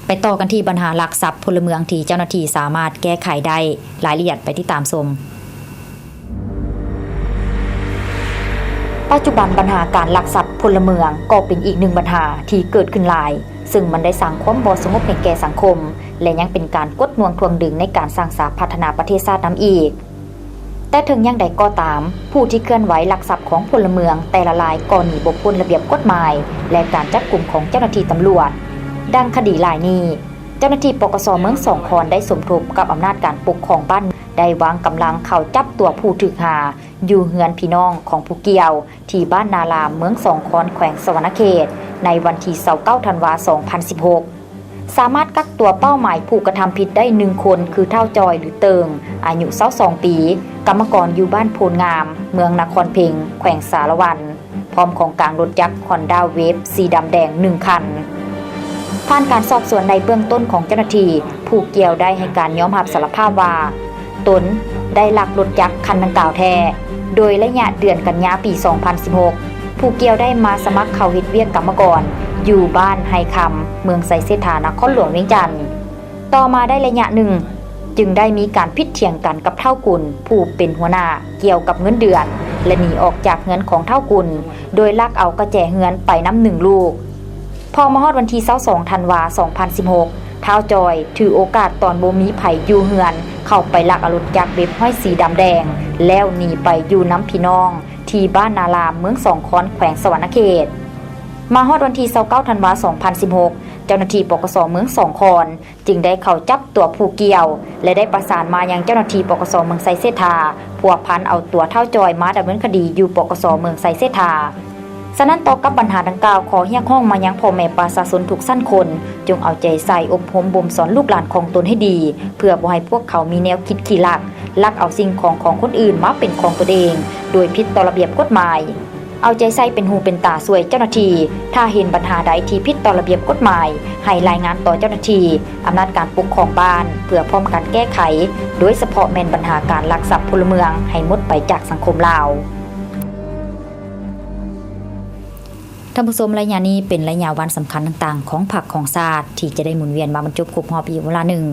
ไปต่อกันที่ปัญหาลักทรัพย์พลเมืองที่เจ้าหน้าที่สามารถแก้ไขได้รายละเอียดไปที่ตามชมปัจจุบันปัญหาการลักทรัพย์พลเมืองก็เป็นอีกหนึ่งปัญหาที่เกิดขึ้นหลายซึ่งมันได้สร้างความบ่สงบในแก่สังคมและยังเป็นการกดน่วงทวงดึงในการสร้างสรรค์พัฒนาประเทศชาตินำอีกแต่ถึงอย่างใดก็ตามผู้ที่เคลื่อนไหวลักทรัพย์ของพลเมืองแต่ละรายก็หนีบ่พ้นระเบียบกฎหมายและการจับกุมของเจ้าหน้าที่ตำรวจดังคดีรายนี้เจ้าหน้าที่ปกส.เมืองสองคอนได้สมทบกับอำนาจการปกครองบ้านได้วางกำลังเข้าจับตัวผู้ถูกหาอยู่เฮือนพี่น้องของผู้เกี่ยวที่บ้านนารามเมืองสองคอนแขวงสวรรณเขตในวันที่29ธันวาคม2016สามารถกักตัวเป้าหมายผู้กระทำผิดได้1คนคือเท่าจอยหรือเติงอายุ22ปีกรรมกรอยู่บ้านโพลงามเมืองนครเพ็งแขวงสารวันพร้อมของกลางรถยักษ์ Honda Wave สีดำแดง1คันผ่านการสอบสวนในเบื้องต้นของเจ้าหน้าที่ผู้เกี่ยวได้ให้การยอมรับสารภาพว่าตนได้ลักรถยักษ์คันดังกล่าวแท้โดยระยะเดือนกันยายนปี 2016ผู้เกี่ยวได้มาสมัครเข้าเฮ็ดเวียกกรรมกรอยู่บ้านไฮคำเมืองไสเสถานครหลวงเวียงจันทน์ต่อมาได้ระยะหนึ่งจึงได้มีการพิดเถียงกันกับเท่ากุลผู้เป็นหัวหน้าเกี่ยวกับเงินเดือนและหนีออกจากเงินของเท่ากุลโดยลักเอากระแจเฮือนไปน้ำ1ลูกพอมาฮอดวันที่22ธันวาคม2016ท้าวจอยถือโอกาสตอนบ่มีไผอยู่เฮือนเข้าไปลักเอารถยักษ์เว็บห้อยสีดำแดงแล้วหนีไปอยู่น้ำพี่น้องที่บ้านนารามเมืองสองคอนแขวงสวรรณเขตมาฮอดวันที่29ธันวาคม2016เจ้าหน้าที่ปกส.เมืองสองคอนจึงได้เข้าจับตัวผู้เกี่ยวและได้ประสานมายังเจ้าหน้าที่ปกส.เมืองไสเสถาพัวพันเอาตัวเท่าจอยมาดำเนินคดีอยู่ปกส.เมืองไสเสถาฉะนั้นต่อกับปัญหาดังกล่าวขอเรียกร้องมายังพ่อแม่ประชาชนทุกชั้นคนจงเอาใจใส่อบรมบ่มสอนลูกหลานของตนให้ดีเพื่อบ่ให้พวกเขามีแนวคิดขี้ลักเอาสิ่งของคนอื่นมาเป็นของตนเองโดยผิดต่อระเบียบกฎหมายเอาใจใส่เป็นหูเป็นตาช่วยเจ้าหน้าที่ถ้าเห็นปัญหาใดที่ผิดต่อระเบียบกฎหมายให้รายงานต่อเจ้าหน้าที่อำนาจการปกครองบ้านเพื่อพร้อมการแก้ไขโดยเฉพาะแม่นปัญหาการลักทรัพย์พลเมืองให้หมดไปจากสังคมลาวท่านผู้ชมระยะนี้เป็นระยะวันสำคัญต่างๆของพรรคของชาติที่จะได้หมุนเวียนมาบรรจบครบรอบอีกเวลาหนึ่ง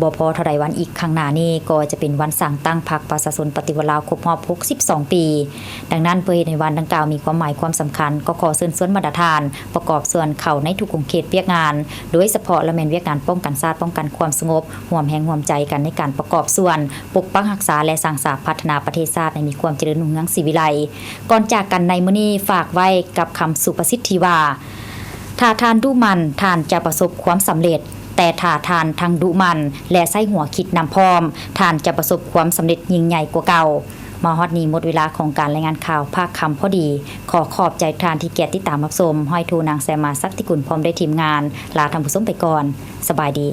บ่พอเท่าใดวันอีกข้างหน้านี้ก็จะเป็นวันสั่งตั้งพรรคประชาชนปฏิวัติลาวครบรอบ62ปีดังนั้นเพื่อให้ในวันดังกล่าวมีความหมายความสำคัญก็ขอเชิญชวนมาตรฐานประกอบส่วนเข้าในทุกกลุ่มเขตเวียกงานโดยเฉพาะและแม่นเวียกงานป้องกันชาติป้องกันความสงบร่วมแรงร่วมใจกันในการประกอบส่วนปกปักรักษาและสร้างสรรค์พัฒนาประเทศชาติให้มีความเจริญรุ่งเรืองศรีวิไลก่อนจากกันในมื้อนี้ฝากไว้กับคำสุภาษิตที่ว่าถ้าทานดุมันทานจะประสบความสำเร็จแต่ถ้าทานทั้งดุมันและใส่หัวคิดนำพร้อมทานจะประสบความสำเร็จยิ่งใหญ่กว่าเก่ามาฮอดนี้หมดเวลาของการรายงานข่าวภาคค่ำพอดีขอขอบใจทานที่เกียรติตามรับชมห้อยทูนางแซมาสักติกุลพร้อมได้ทีมงานลาท่านผู้ชมไปก่อนสบายดี